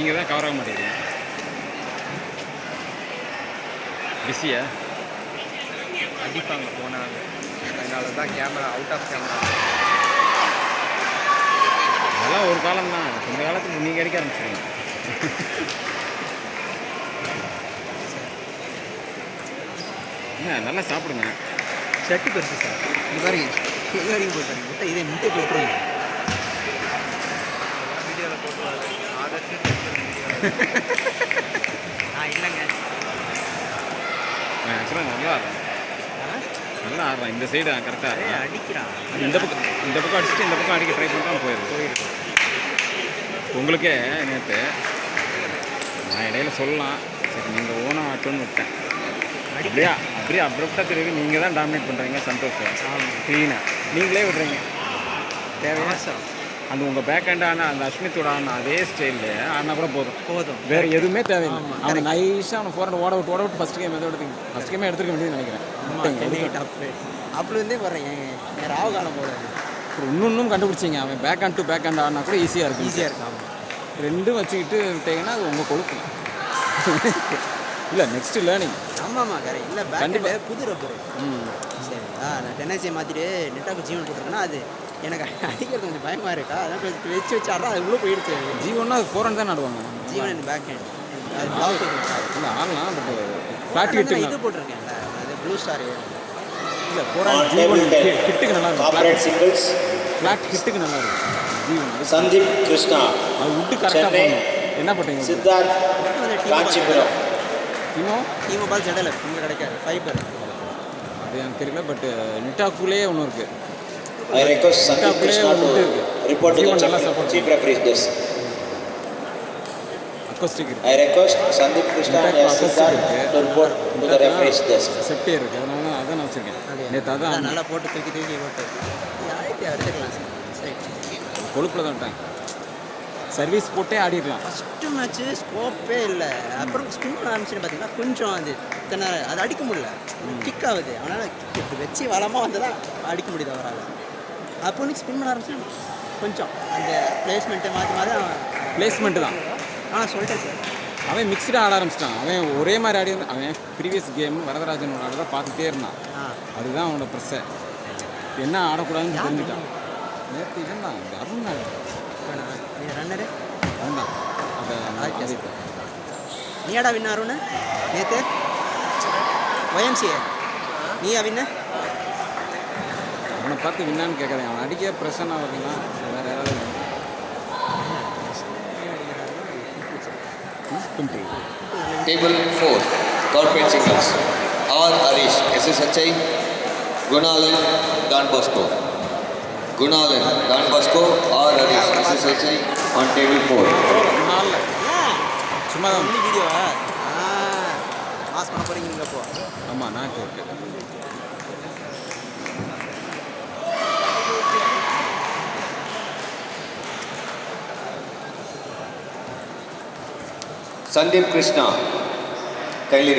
நீங்கள் தான் கவர் ஆக மாட்டேங்கிறீங்க. பிஸியா அடிப்பாங்க போனாங்க, அதனால தான் கேமரா அவுட் ஆஃப் கேமரா. அதெல்லாம் ஒரு காலம் தான், இந்த காலத்துக்கு நீங்கள் அடிக்க ஆரம்பிச்சிருங்க. என்ன நல்லா சாப்பிடுங்க. ஷர்ட்டு பெருசு சார், இது பாருங்க, இது வரைக்கும் போட்டுருங்க. முட்டை இதே முட்டை போட்டுருங்க. வீடியோவில் போட்டுருவாங்க ஆதர்ஷம் இல்லைங்க. ஆக்சுவலாக நல்லா ஆடுறேன், நல்லா ஆடுறான். இந்த சைடு கரெக்டாக அடிக்கிறான். இந்த பக்கம் அடிச்சுட்டு இந்த பக்கம் அடிக்க ட்ரை பண்ணிட்டு போயிருக்கு. உங்களுக்கே நேற்று நான் இடையில சொல்லலாம், சரி நீங்கள் ஓனாக ஆட்டோன்னு விட்டேன். அப்படியே அப்ரப்டாக தெரியுது. நீங்கள் தான் டாமினேட் பண்ணுறீங்க. சந்தோஷம் க்ளீனாக நீங்களே விடுறீங்க. தேவையா சார் அந்த உங்கள் பேக் ஹேண்ட் ஆனால் அந்த அஸ்மித்தோட ஆனால் அதே ஸ்டைலில் ஆனால் கூட போதும். வேறு எதுவுமே தேவையில்லை. அவனை நைஸாக அவனை ஃபோர் ஓட விட்டு ஃபஸ்ட் கேம் எடுத்துக்க வேண்டியது நினைக்கிறேன். அப்படி இருந்தே போகிறேன். என் ராவ காலம் போடாது. இன்னும் கண்டுபிடிச்சிங்க. அவன் back hand to back hand ஆனால் கூட ஈஸியாக இருக்கும். ரெண்டும் வச்சுக்கிட்டு விட்டீங்கன்னா அது உங்கள் கொழுப்பு இல்லை. Next learning. ஆமாம்மா கரெக்ட். இல்லை கண்டிப்பாக புது ரப்பர். சரி நான் டென்னைசியை மாற்றிட்டு நெட்டாக்கு ஜீவன் போட்டிருக்கேன்னா அது எனக்கு அடிக்கிறது கொஞ்சம் பயமாக இருக்கா. அதான் வச்சு ஆடுறா, அது உள்ளே போயிடுச்சு. ஜீவன்னா அது 4 தான் ஆடுவாங்க. ஜீவன் பேக் ஹேண்ட் அது இல்லை ஆடலாம். பட் ஃப்ளாட் ஹிட்டு இது போட்டிருக்கேன்ல, அது ப்ளூ ஸ்டார். இல்லை 4 ஜீவன் ஹிட்டுக்கு நல்லா இருக்கும். ஃப்ளாட் ஹிட்டுக்கு நல்லா இருக்கும் ஜீவன். சந்தீப் கிருஷ்ணா அது விட்டு கரெக்டாக போகணும். என்ன பண்ணுறீங்க? சித்தார்த் காஞ்சிபுரம். டீமோ பால் ஜடலை உங்களுக்கு கிடைக்காது. ஃபைபர் அது எனக்கு தெரியல. பட் நிட்டாக்குள்ளேயே ஒன்று இருக்குது. I request Sandeep Krishna to report to the chief referee's desk. I request Sandeep Krishna and Siddharth to report to the referee's desk. செப்டே இருக்குது, அதனால தான் அதான் நான் வச்சுருக்கேன். நேற்று அதான் நல்லா போட்டு தூக்கி போட்டு யாருக்கு எடுத்துக்கலாம் சார். சரி கொழுப்பில் தான் விட்டாங்க. சர்வீஸ் போட்டே ஆடிடலாம். ஃபஸ்ட்டு மேட்ச்சு ஸ்கோப்பே இல்லை. அப்புறம் ஸ்பின் பண்ண ஆரம்பிச்சுன்னு பார்த்தீங்கன்னா கொஞ்சம் அது அடிக்க முடியல, கிக் ஆகுது. அவனால் கிக் வச்சு வளமாக வந்து தான் அடிக்க முடியுது அவரால். அப்போ நீ ஸ்பின் பண்ண ஆரம்பிச்சு கொஞ்சம் அந்த பிளேஸ்மெண்ட்டை மாற்றி பிளேஸ்மெண்ட்டு தான். சொல்லிட்டேன் சார். அவன் மிக்ஸ்டாக ஆட ஆரம்பிச்சிட்டான். அவன் ஒரே மாதிரி ஆடி வந்து அவன் ப்ரீவியஸ் கேம் வரதராஜன் ஆட பார்த்துட்டே இருந்தான். அதுதான் அவனோட ப்ரெஸ்ஸை என்ன ஆடக்கூடாதுன்னு தெரிஞ்சுட்டான். நேற்று இதுதான் அருண் ரன்னரு அதுதான் அதை நீயாடா வின்ன அருண் நேற்று ஒயம்சிஏ நீயா வின்ன? அவனை பார்த்து வின்னான்னு கேட்குறேன். அவன் அடிக்க பிரசன்னாக வருதுன்னா வேறு யாராவது Table 4, corporate singles. R. Harish, SSHI, Gunalan, Don Bosco. Gunalan, Don Bosco, R. Harish, SSHI on table 4. சும்மா தான் வீடியோவா பாஸ் பண்ண போகிறீங்க நீங்கள்? அப்போ ஆமாம் நான் கேட்குறேன். Sandeep Krishna, kindly